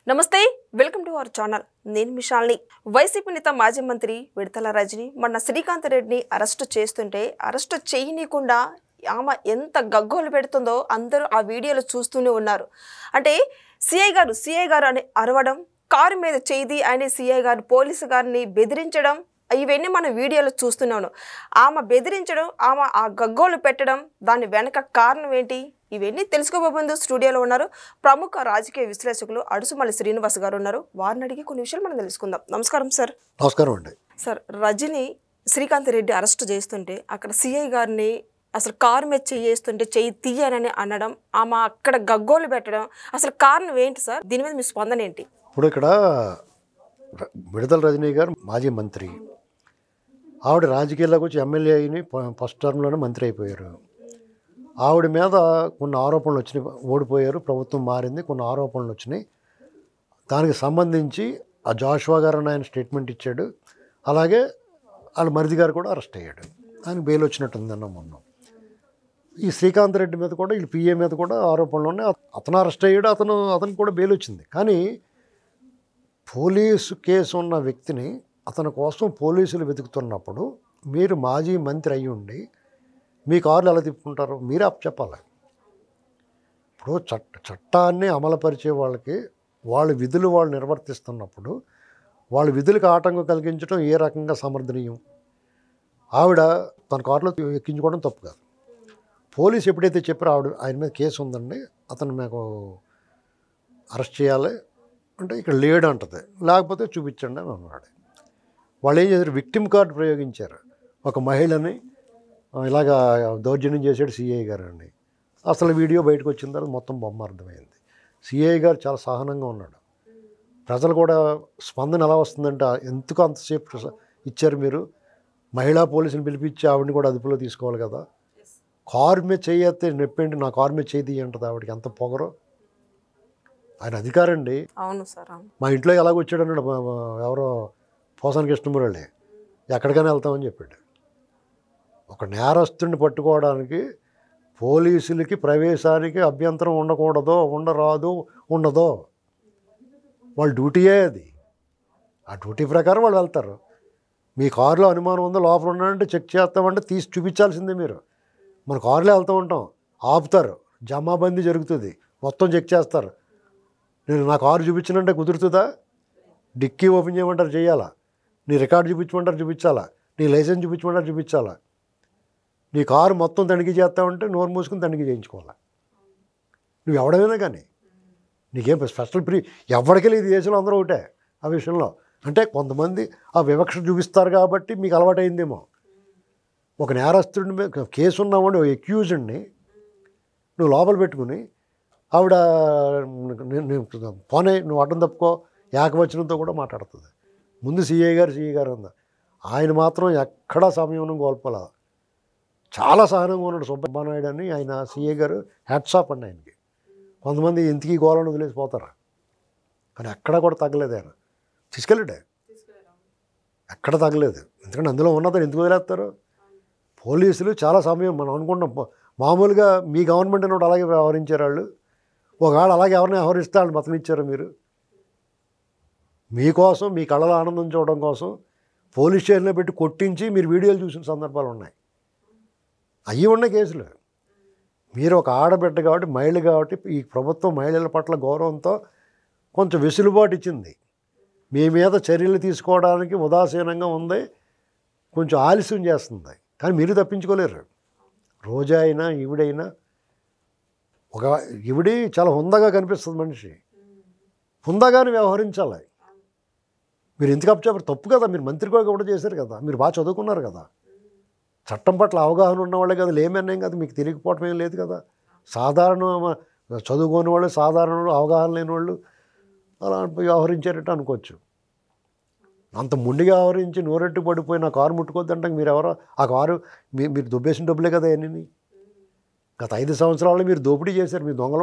నమస్తే welcome to our channel నేను మిషాల్ని YCP నేత మాజీ మంత్రి విడతల రజని మొన్న శ్రీకాంత్ రెడ్డిని అరెస్ట్ చేస్తుంటే అరెస్ట్ చేయనీయకుండా ఆమె ఎంత గగ్గోలు పెడుతుందో అందరూ ఆ వీడియోలో చూస్తూనే ఉన్నారు. అంటే సిఐ గారు అని అరవడం, కారు మీద చేయి అని సిఐ గారు పోలీసు గారిని బెదిరించడం, ఇవన్నీ మన వీడియోలో చూస్తున్నాను. ఆమె బెదిరించడం, ఆమె ఆ గగ్గోలు పెట్టడం, దాని వెనక కారణం ఏంటి, ఇవన్నీ తెలుసుకోబోతుంది. స్టూడియోలో ఉన్నారు ప్రముఖ రాజకీయ విశ్లేషకులు అడుసుమల్లి శ్రీనివాస్ గారు ఉన్నారు. వారిని అడిగి కొన్ని విషయాలు మనం తెలుసుకుందాం. నమస్కారం సార్. నమస్కారం అండి. సార్, రజని శ్రీకాంత్ రెడ్డి అరెస్ట్ చేస్తుంటే అక్కడ సిఐ గారిని అసలు కారు మీద చేస్తుంటే చెయ్యి తీయనని అనడం, ఆమె అక్కడ గగ్గోలు పెట్టడం, అసలు కారణం ఏంటి సార్? దీని మీద మీ స్పందన ఏంటి? ఇప్పుడు ఇక్కడ విడతల రజనీ గారు మాజీ మంత్రి, ఆవిడ రాజకీయాల్లోకి వచ్చి ఎమ్మెల్యే అయిన ఫస్ట్ టర్మ్లోనే మంత్రి అయిపోయారు. ఆవిడ మీద కొన్ని ఆరోపణలు వచ్చినాయి, ఓడిపోయారు, ప్రభుత్వం మారింది, కొన్ని ఆరోపణలు వచ్చినాయి. దానికి సంబంధించి ఆ జాషువా గారు ఆయన స్టేట్మెంట్ ఇచ్చాడు. అలాగే వాళ్ళ మరిది గారు కూడా అరెస్ట్ అయ్యాడు. ఆయన బెయిల్ వచ్చినట్టుందన్న మొన్న. ఈ శ్రీకాంత్ రెడ్డి మీద కూడా, వీళ్ళు పిఏ మీద కూడా ఆరోపణలు ఉన్నాయి. అతను అరెస్ట్ అయ్యాడు, అతనికి కూడా బెయిల్ వచ్చింది. కానీ పోలీసు కేసు ఉన్న వ్యక్తిని అతని కోసం పోలీసులు వెతుకుతున్నప్పుడు మీరు మాజీ మంత్రి అయ్యి ఉండి మీ కార్లు ఎలా తిప్పుకుంటారు? మీరే చెప్పాలి. ఇప్పుడు చట్టాన్ని అమలుపరిచే వాళ్ళకి వాళ్ళ విధులు వాళ్ళు నిర్వర్తిస్తున్నప్పుడు వాళ్ళ విధులకు ఆటంకం కలిగించడం ఏ రకంగా సమర్థనీయం? ఆవిడ తన కారులో ఎక్కించుకోవడం తప్పు కాదు. పోలీసు ఎప్పుడైతే చెప్పారో ఆయన మీద కేసు ఉందండి, అతను మాకు అరెస్ట్ చేయాలి అంటే ఇక్కడ లేడు అంటది, లేకపోతే చూపించండి అని అన్నాడు. వాళ్ళు ఏం చేశారు? విక్టిమ్ కార్డు ప్రయోగించారు. ఒక మహిళని ఇలాగా దౌర్జన్యం చేశాడు సిఐ గారు అండి. అసలు వీడియో బయటకు వచ్చిన తర్వాత మొత్తం బొమ్మ అర్థమైంది. సిఐ గారు చాలా సహనంగా ఉన్నాడు. ప్రజలు కూడా స్పందన ఎలా వస్తుందంటే, ఎందుకు అంతసేపు ఇచ్చారు మీరు? మహిళా పోలీసుని పిలిపించి ఆవిడని కూడా అదుపులో తీసుకోవాలి కదా. కారు మీద చేయతే నొప్పేంటి, నా కారు మీద చేయి అంటది ఆవిడకి. ఎంత పొగరో! ఆయన అధికారండి. అవును సార్. మా ఇంట్లో ఎలాగొచ్చాడు అన్నాడు ఎవరో పోసాని కృష్ణమురళి, ఎక్కడికైనా వెళ్తామని చెప్పాడు. ఒక నేరస్తుడిని పట్టుకోవడానికి పోలీసులకి ప్రవేశానికి అభ్యంతరం ఉండదో వాళ్ళ డ్యూటీయే అది. ఆ డ్యూటీ ప్రకారం వాళ్ళు వెళ్తారు. మీ కారులో అనుమానం ఉందో, లోపల ఉన్నాడంటే చెక్ చేస్తామంటే తీసి చూపించాల్సిందే. మీరు మన కారులో వెళ్తూ ఉంటాం, ఆపుతారు, జమాబందీ జరుగుతుంది, మొత్తం చెక్ చేస్తారు. నేను నా కారు చూపించినంటే కుదురుతుందా? డిక్కీ ఓపెన్ చేయమంటారు, చేయాలా? నీ రికార్డు చూపించమంటారు, చూపించాలా? నీ లైసెన్స్ చూపించమంటారు, చూపించాలా? నీ కారు మొత్తం తనిఖీ చేస్తామంటే నోరు మూసుకుని తనిఖీ చేయించుకోవాలా. నువ్వు ఎవడమైనా కానీ నీకేం స్పెషల్ ఎవరికి లేదు. ఈ దేశంలో అందరూ ఒకటే ఆ విషయంలో. అంటే కొంతమంది ఆ వివక్ష చూపిస్తారు కాబట్టి మీకు అలవాటైందేమో. ఒక నేరస్తుడిని మీద కేసు ఉన్నామండి, ఒక ఎక్యూజ్డ్ని నువ్వు లోపల పెట్టుకుని ఆవిడ పోనే నువ్వు అడ్డం తప్పుకో ఏకవచనంతో కూడా మాట్లాడుతుంది. ముందు సిఐ గారు అందా. ఆయన మాత్రం ఎక్కడా సమయం కోల్పోలే, చాలా సహనంగా ఉన్నాడు. సుబ్బనాయుడు అని ఆయన సిఐ గారు హ్యాట్స్ ఆఫ్ అండి ఆయనకి. కొంతమంది ఇంటికి గోలను వదిలేసిపోతారు, కానీ ఎక్కడా కూడా తగ్గలేదు. ఆయన తీసుకెళ్ళాడే, ఎక్కడ తగ్గలేదు. ఎందుకంటే అందులో ఉన్నదని ఎందుకు వదిలేస్తారు? పోలీసులు చాలా సమయం మనం అనుకుంటాం మామూలుగా మీ గవర్నమెంట్ అన్నప్పుడు అలాగే వ్యవహరించారు వాళ్ళు. ఒకవేళ అలాగే ఎవరిని వ్యవహరిస్తే వాళ్ళు బతకనిచ్చారు మీరు? మీకోసం, మీ కళ్ళలో ఆనందం చూడడం కోసం పోలీస్ స్టేషన్లో పెట్టి కొట్టించి మీరు వీడియోలు చూసిన సందర్భాలు ఉన్నాయి. అవి ఉన్న కేసులు. మీరు ఒక ఆడబిడ్డ కాబట్టి, మహిళ కాబట్టి, ఈ ప్రభుత్వం మహిళల పట్ల గౌరవంతో కొంచెం వెసులుబాటు ఇచ్చింది. మీ మీద చర్యలు తీసుకోవడానికి ఉదాసీనంగా ఉంది, కొంచెం ఆలస్యం చేస్తుంది. కానీ మీరు తప్పించుకోలేరు. రోజా అయినా ఈవిడైనా, ఒక ఈవిడి చాలా హుందాగా కనిపిస్తుంది మనిషి, హుందాగానే వ్యవహరించాలి. మీరు ఎందుకు అప్పచెప్పారు? తప్పు కదా. మీరు మంత్రి కూడా చేశారు కదా, మీరు బాగా చదువుకున్నారు కదా, చట్టం పట్ల అవగాహన ఉన్నవాళ్ళే కదా, లేమన్నాం కదా, మీకు తెలియకపోవటం ఏం లేదు కదా. సాధారణ చదువుకోని వాళ్ళు, సాధారణ అవగాహన లేని వాళ్ళు అలా వ్యవహరించారంటే అనుకోవచ్చు. అంత ముండిగా వ్యవహరించి నోరెట్టు పడిపోయి నా కారు ముట్టుకోవద్దంటే మీరు ఎవరో? ఆ కారు మీరు దొబ్బేసిన డబ్బులే కదా అన్నీ. గత 5 సంవత్సరాల్లో మీరు దోపిడీ చేశారు. మీ దొంగల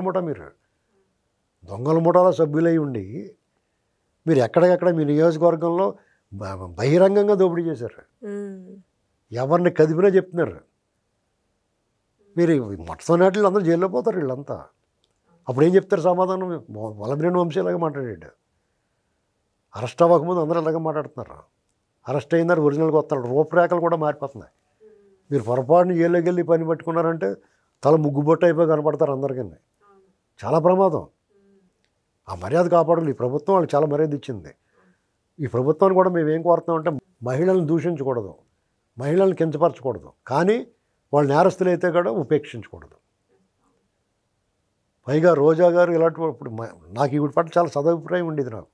ముఠాలో సభ్యులై ఉండి మీరు ఎక్కడికెక్కడ మీ నియోజకవర్గంలో బహిరంగంగా దోపిడీ చేశారు. ఎవరిని కదిపినా చెప్తున్నారు. మీరు మొట్టమొదటి అందరూ జైల్లో పోతారు వీళ్ళంతా. అప్పుడు ఏం చెప్తారు సమాధానం? వలమినేని వంశీలాగా మాట్లాడాడు. అరెస్ట్ అవ్వకముందు అందరూ ఇలాగే మాట్లాడుతున్నారు. అరెస్ట్ అయినారు, ఒరిజినల్గా వస్తున్నారు, రూపురేఖలు కూడా మారిపోతున్నాయి. మీరు పొరపాటున ఏళ్ళకి వెళ్ళి పని పట్టుకున్నారంటే తల ముగ్గుబొట్టు అయిపోయి కనపడతారు అందరికీ. చాలా ప్రమాదం. ఆ మర్యాద కాపాడాలి. ఈ ప్రభుత్వం వాళ్ళకి చాలా మర్యాద ఇచ్చింది. ఈ ప్రభుత్వాన్ని కూడా మేము ఏం కోరుతామంటే మహిళలను దూషించకూడదు, మహిళలను కించపరచకూడదు, కానీ వాళ్ళు నేరస్తులైతే కూడా ఉపేక్షించకూడదు. పైగా రోజా గారు ఇలాంటి ఇప్పుడు నాకు ఈవిడ పట్ల చాలా సదభిప్రాయం ఉండేది. నాకు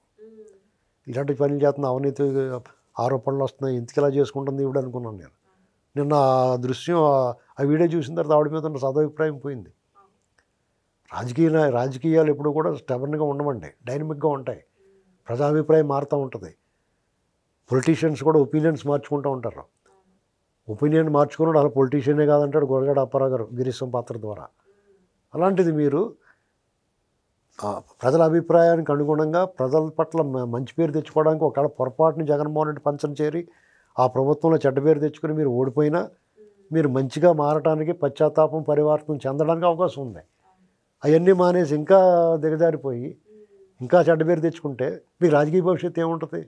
ఇలాంటి పనులు చేస్తున్న అవినీతి ఆరోపణలు వస్తున్నాయి, ఇంతకు ఇలా చేసుకుంటుంది ఈవిడ అనుకున్నాను నేను. నిన్న ఆ దృశ్యం ఆ వీడియో చూసిన తర్వాత ఆవిడ మీద ఉన్న సదభిప్రాయం పోయింది. రాజకీయాలు ఎప్పుడు కూడా స్టెబన్గా ఉండమండి, డైనమిక్గా ఉంటాయి. ప్రజాభిప్రాయం మారుతూ ఉంటుంది. పొలిటీషియన్స్ కూడా ఒపీనియన్స్ మార్చుకుంటూ ఉంటారు. ఒపీనియన్ మార్చుకున్నాడు అలా పొలిటీషియనే కాదంటాడు గొరగడ అప్పారావు గారు గిరీశం పాత్ర ద్వారా. అలాంటిది మీరు ప్రజల అభిప్రాయానికి అనుగుణంగా ప్రజల పట్ల మంచి పేరు తెచ్చుకోవడానికి ఒకవేళ పొరపాటుని జగన్మోహన్ రెడ్డి పంచం చేరి ఆ ప్రభుత్వంలో చెడ్డ పేరు తెచ్చుకుని మీరు ఓడిపోయినా మీరు మంచిగా మారటానికి పశ్చాత్తాపం పరివర్తనం చెందడానికి అవకాశం ఉంది. అవన్నీ మానేసి ఇంకా దిగజారిపోయి ఇంకా చెడ్డ పేరు తెచ్చుకుంటే మీకు రాజకీయ భవిష్యత్తు ఏముంటుంది?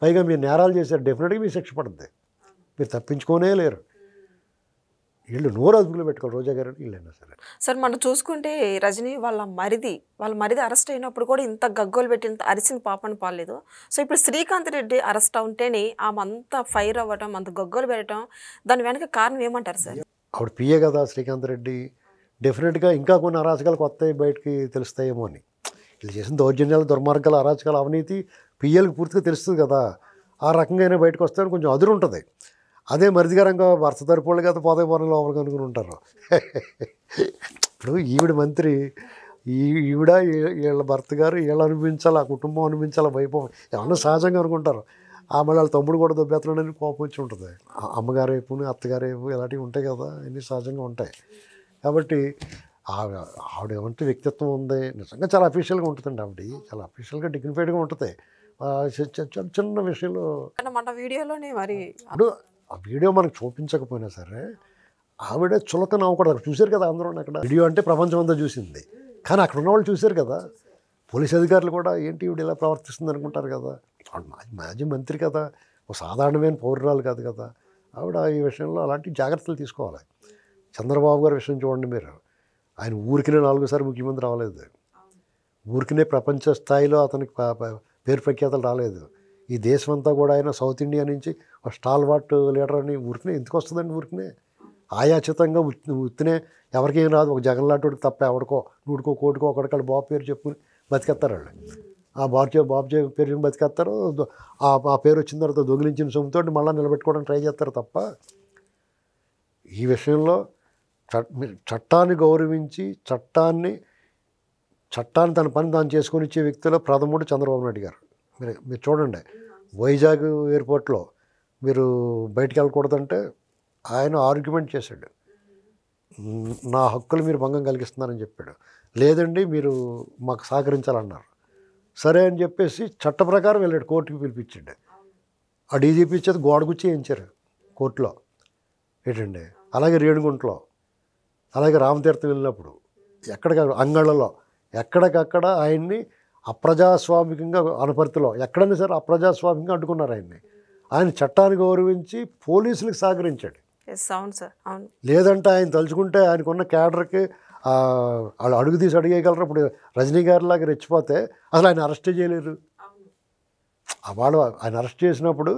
పైగా మీరు నేరాలు చేశారు, డెఫినెట్గా మీ శిక్ష పడుతుంది. మీరు తప్పించుకోనే లేరు. వీళ్ళు నోరు అదుపులో పెట్టుకోవాలి. రోజా గారు వీళ్ళైనా సరే. సార్ మనం చూసుకుంటే రజనీ వాళ్ళ మరిది అరెస్ట్ అయినప్పుడు కూడా ఇంత గగ్గోలు పెట్టి ఇంత అరిసిన పాపని పాలేదు. సో ఇప్పుడు శ్రీకాంత్ రెడ్డి అరెస్ట్ అవుంటేనే ఆమె అంత ఫైర్ అవ్వటం, అంత గగ్గోలు పెట్టడం, దాని వెనక కారణం ఏమంటారు సార్? ఆవిడ పిఏ కదా శ్రీకాంత్ రెడ్డి. డెఫినెట్గా ఇంకా కొన్ని అరాచకాలు కొత్తవి బయటికి తెలుస్తాయేమో అని. వీళ్ళు చేసిన దౌర్జన్యాలు, దుర్మార్గాలు, అరాచకాలు, అవినీతి పిఏలకు పూర్తిగా తెలుస్తుంది కదా. ఆ రకంగానే బయటకు వస్తాయని కొంచెం అదురు ఉంటుంది. అదే మరిదిగారంగా భర్త తరపులు కదా పోతే పోవడం లోపలికి అనుకుని ఉంటారు. ఇప్పుడు ఈవిడ మంత్రి, ఈవిడ వీళ్ళ భర్త గారు వీళ్ళు అనిపించాలి, ఆ కుటుంబం అనిపించాలి, వైభవం ఏమన్నా సహజంగా అనుకుంటారు. మళ్ళీ వాళ్ళ తమ్ముడు కూడా దొబ్బెత్తడానికి కోపం వచ్చి ఉంటుంది. అమ్మగారు వైపు, అత్తగారు వైపు ఇలాంటివి ఉంటాయి కదా, అన్నీ సహజంగా ఉంటాయి. కాబట్టి ఆవిడ ఏమంటే వ్యక్తిత్వం ఉంది, నిజంగా చాలా అఫీషియల్గా ఉంటుందండి. ఆవిడ చాలా అఫీషియల్గా డిగ్నిఫైడ్గా ఉంటుంది. చిన్న విషయంలో మన వీడియోలోనే మరి ఇప్పుడు ఆ వీడియో మనకు చూపించకపోయినా సరే ఆవిడ చులకన అవ్వకూడదు. చూశారు కదా అందరూ. అక్కడ వీడియో అంటే ప్రపంచం అంతా చూసింది, కానీ అక్కడ ఉన్న వాళ్ళు చూశారు కదా. పోలీస్ అధికారులు కూడా ఏంటి ఈవిడ ఇలా ప్రవర్తిస్తుంది అనుకుంటారు కదా. మాజీ మంత్రి కదా, ఒక సాధారణమైన పౌరురాలు కాదు కదా. ఆవిడ ఈ విషయంలో అలాంటి జాగ్రత్తలు తీసుకోవాలి. చంద్రబాబు గారి విషయం చూడండి మీరు. ఆయన ఊరికినే 4 సార్లు ముఖ్యమంత్రి రాలేదు. ఊరికినే ప్రపంచ స్థాయిలో అతనికి పేరు ప్రఖ్యాతలు రాలేదు. ఈ దేశం అంతా కూడా ఆయన సౌత్ ఇండియా నుంచి ఒక స్టాల్వార్ట్ లీడర్ అని ఊరికినే ఎందుకు వస్తుందండి? ఊరికినే ఆయాచితంగా ఉత్తినే ఎవరికి ఏం రాదు. ఒక జగన్ లాంటి తప్ప ఎవరికో నూటికో కోటికో ఒకటికాడు బాబు పేరు చెప్పుకుని బతికేస్తారు వాళ్ళు. ఆ బాబు పేరు చెప్పి బతికేస్తారు. ఆ పేరు వచ్చిన తర్వాత దొంగిలించిన సొమ్ముతో మళ్ళీ నిలబెట్టుకోవడానికి ట్రై చేస్తారు తప్ప ఈ విషయంలో చట్టాన్ని గౌరవించి చట్టాన్ని తన పని తాను చేసుకొని ఇచ్చే వ్యక్తిలో ప్రథముడు చంద్రబాబు నాయుడు గారు. మీరు చూడండి, వైజాగ్ ఎయిర్పోర్ట్లో మీరు బయటికి వెళ్ళకూడదంటే ఆయన ఆర్గ్యుమెంట్ చేశాడు. నా హక్కులు మీరు భంగం కలిగిస్తున్నారని చెప్పాడు. లేదండి మీరు మాకు సహకరించాలన్నారు. సరే అని చెప్పేసి చట్ట ప్రకారం వెళ్ళాడు, కోర్టుకి పిలిపించాడు. ఆ డీజీపీ చేత గోడగుచ్చి వేయించారు కోర్టులో. ఏంటండి అలాగే రేణిగుంటలో, అలాగే రామతీర్థం వెళ్ళినప్పుడు అంగళ్ళలో ఎక్కడికక్కడ ఆయన్ని అప్రజాస్వామికంగా అనపర్తిలో ఎక్కడైనా సరే అప్రజాస్వామికంగా అడ్డుకున్నారు ఆయన్ని. ఆయన చట్టాన్ని గౌరవించి పోలీసులకు సహకరించాడు. అవును సార్, అవును. లేదంటే ఆయన తలుచుకుంటే ఆయనకున్న క్యాడర్కి వాళ్ళు అడుగు తీసి అడిగేయగలరు. ఇప్పుడు రజనీ గారిలాగా రెచ్చిపోతే అసలు ఆయన అరెస్ట్ చేయలేరు. వాళ్ళు ఆయన అరెస్ట్ చేసినప్పుడు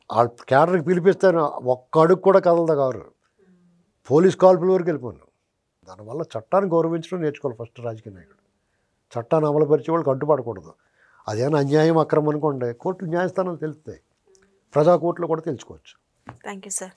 ఆ క్యాడర్కి పిలిపిస్తే ఒక్క అడుగు కూడా కదలదా కారు. పోలీస్ కాల్పుల వరకు వెళ్ళిపోయాను. దానివల్ల చట్టాన్ని గౌరవించడం నేర్చుకోవాలి ఫస్ట్ రాజకీయ నాయకుడు. చట్టాన్ని అమలుపరిచే వాళ్ళకి అడ్డుపడకూడదు. అదేనా అన్యాయం అక్రమం అనుకోండి, కోర్టులు న్యాయస్థానాలు తెలుస్తాయి, ప్రజా కోర్టులో కూడా తెలుసుకోవచ్చు. Thank you sir.